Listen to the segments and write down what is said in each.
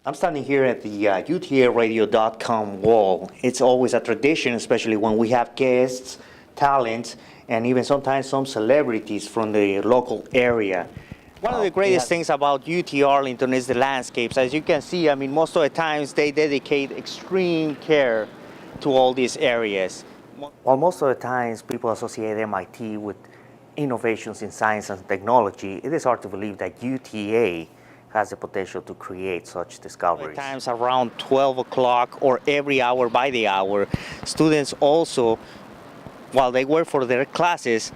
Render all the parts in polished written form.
I'm standing here at the UTARadio.com wall. It's always a tradition, especially when we have guests, talents, and even sometimes some celebrities from the local area. One of the greatest things about UT Arlington is the landscapes. As you can see, I mean, most of the times they dedicate extreme care to all these areas. While most of the times people associate MIT with innovations in science and technology, it is hard to believe that UTA has the potential to create such discoveries. Times around 12 o'clock or every hour by the hour, students also, while they work for their classes,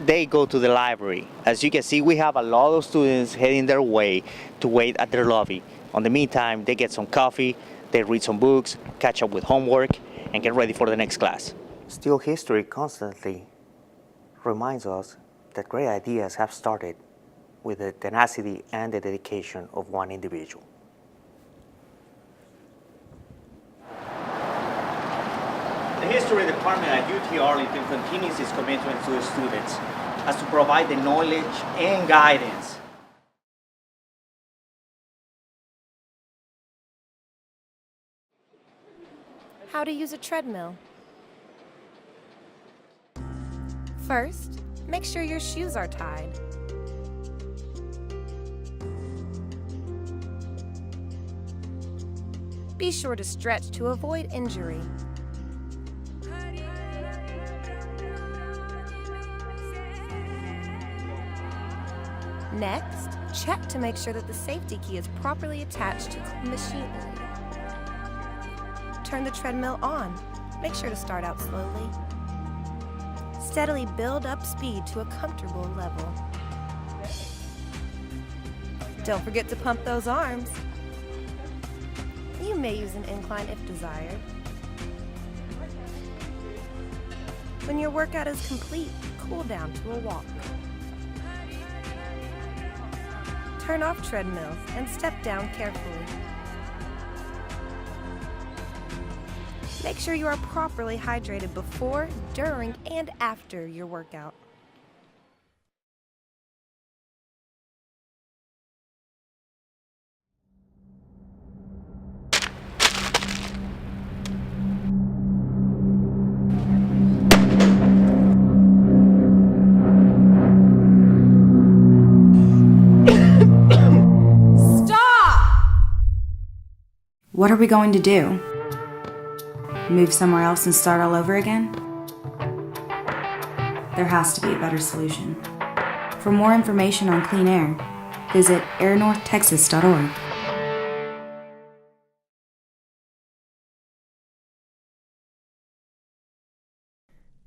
they go to the library. As you can see, we have a lot of students heading their way to wait at their lobby. In the meantime, they get some coffee, they read some books, catch up with homework, and get ready for the next class. Still, history constantly reminds us that great ideas have started with the tenacity and the dedication of one individual. The History Department at UT Arlington continues its commitment to its students as to provide the knowledge and guidance. How to use a treadmill. First, make sure your shoes are tied. Be sure to stretch to avoid injury. Next, check to make sure that the safety key is properly attached to the machine. Turn the treadmill on. Make sure to start out slowly. Steadily build up speed to a comfortable level. Don't forget to pump those arms. You may use an incline if desired. When your workout is complete, cool down to a walk. Turn off treadmills and step down carefully. Make sure you are properly hydrated before, during, and after your workout. What are we going to do? Move somewhere else and start all over again? There has to be a better solution. For more information on clean air, visit airnorthtexas.org.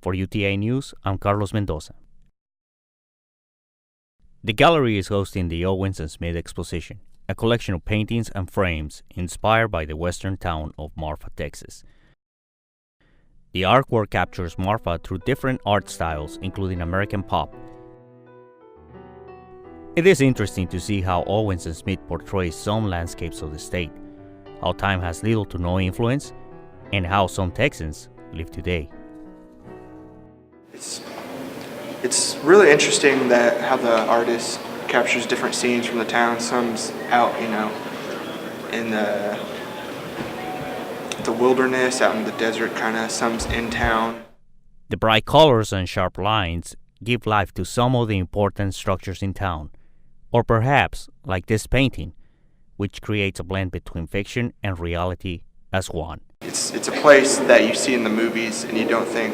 For UTA News, I'm Carlos Mendoza. The gallery is hosting the Owens and Smith Exposition, a collection of paintings and frames inspired by the western town of Marfa, Texas. The artwork captures Marfa through different art styles, including American pop. It is interesting to see how Owens and Smith portrays some landscapes of the state, how time has little to no influence, and how some Texans live today. It's really interesting that how the artist captures different scenes from the town. Some's out, in the wilderness, out in the desert kind of, some's in town. The bright colors and sharp lines give life to some of the important structures in town, or perhaps like this painting, which creates a blend between fiction and reality as one. It's a place that you see in the movies and you don't think,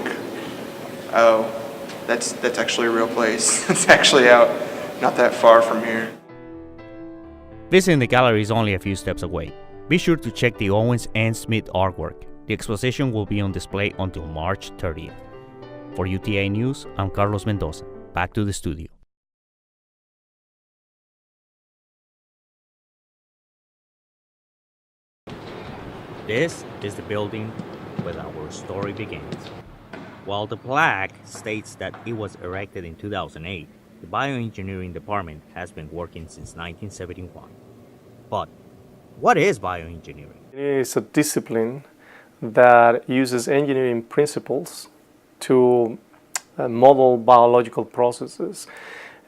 oh, that's actually a real place. It's actually out not that far from here. Visiting the gallery is only a few steps away. Be sure to check the Owens and Smith artwork. The exposition will be on display until March 30th. For UTA News, I'm Carlos Mendoza. Back to the studio. This is the building where our story begins. While the plaque states that it was erected in 2008, the bioengineering department has been working since 1971. But what is bioengineering? It is a discipline that uses engineering principles to model biological processes.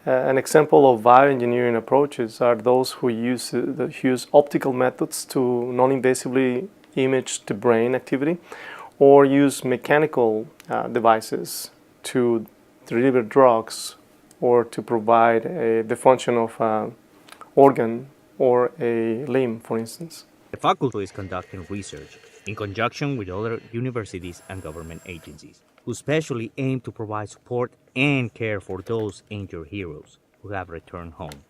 An example of bioengineering approaches are those who use optical methods to non-invasively image the brain activity, or use mechanical devices to deliver drugs or to provide the function of an organ or a limb, for instance. The faculty is conducting research in conjunction with other universities and government agencies, who specially aim to provide support and care for those injured heroes who have returned home.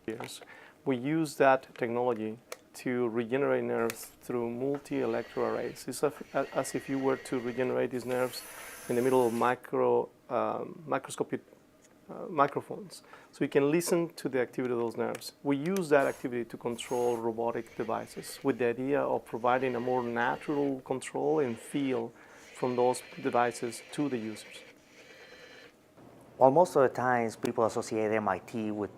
We use that technology to regenerate nerves through multi-electroarrays. It's as if you were to regenerate these nerves in the middle of microscopic microphones. So you can listen to the activity of those nerves. We use that activity to control robotic devices with the idea of providing a more natural control and feel from those devices to the users. While most of the times people associate MIT with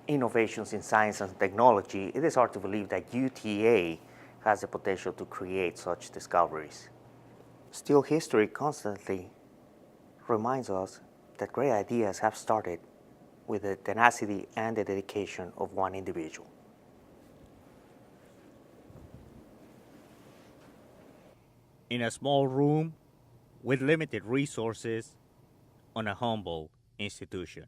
innovations in science and technology, it is hard to believe that UTA has the potential to create such discoveries. Still, history constantly reminds us that great ideas have started with the tenacity and the dedication of one individual. In a small room with limited resources on a humble institution.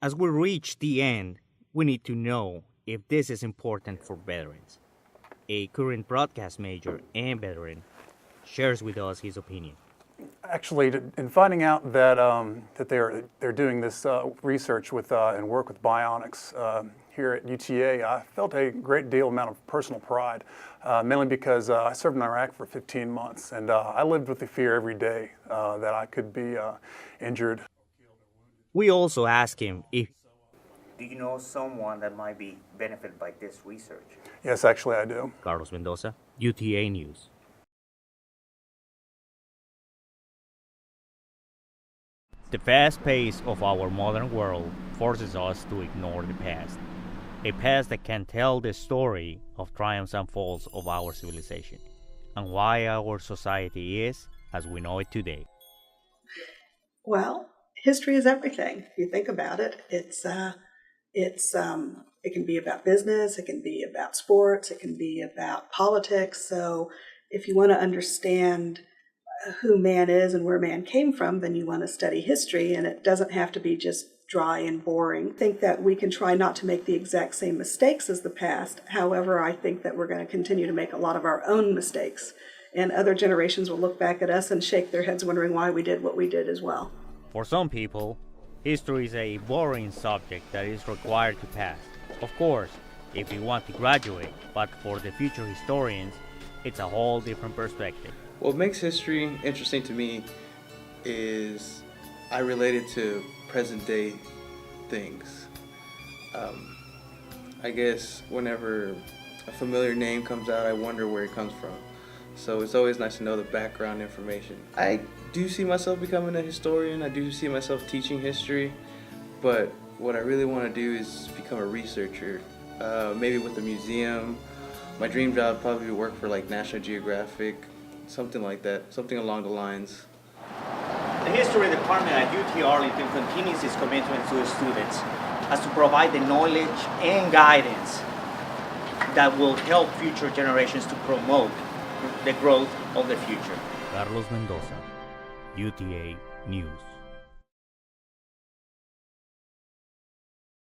As we reach the end, we need to know if this is important for veterans. A current broadcast major and veteran shares with us his opinion. Actually, in finding out that that they're doing this research with and work with bionics here at UTA, I felt a great deal amount of personal pride, mainly because I served in Iraq for 15 months, and I lived with the fear every day that I could be injured. We also asked him if Do you know someone that might be benefited by this research? Yes, actually, I do. Carlos Mendoza, UTA News. The fast pace of our modern world forces us to ignore the past, a past that can tell the story of triumphs and falls of our civilization, and why our society is as we know it today. Well, history is everything. If you think about it, it can be about business, it can be about sports, it can be about politics. So if you want to understand who man is and where man came from, then you want to study history, and it doesn't have to be just dry and boring. I think that we can try not to make the exact same mistakes as the past. However, I think that we're going to continue to make a lot of our own mistakes, and other generations will look back at us and shake their heads wondering why we did what we did as well. For some people, history is a boring subject that is required to pass. Of course, if you want to graduate, but for the future historians, it's a whole different perspective. What makes history interesting to me is I relate it to present day things. I guess whenever a familiar name comes out, I wonder where it comes from. So it's always nice to know the background information. I do see myself becoming a historian. I do see myself teaching history, but what I really want to do is become a researcher, maybe with a museum. My dream job would probably work for like National Geographic, something like that, something along the lines. The History Department at UT Arlington continues its commitment to its students as to provide the knowledge and guidance that will help future generations to promote the growth of the future. Carlos Mendoza, UTA News.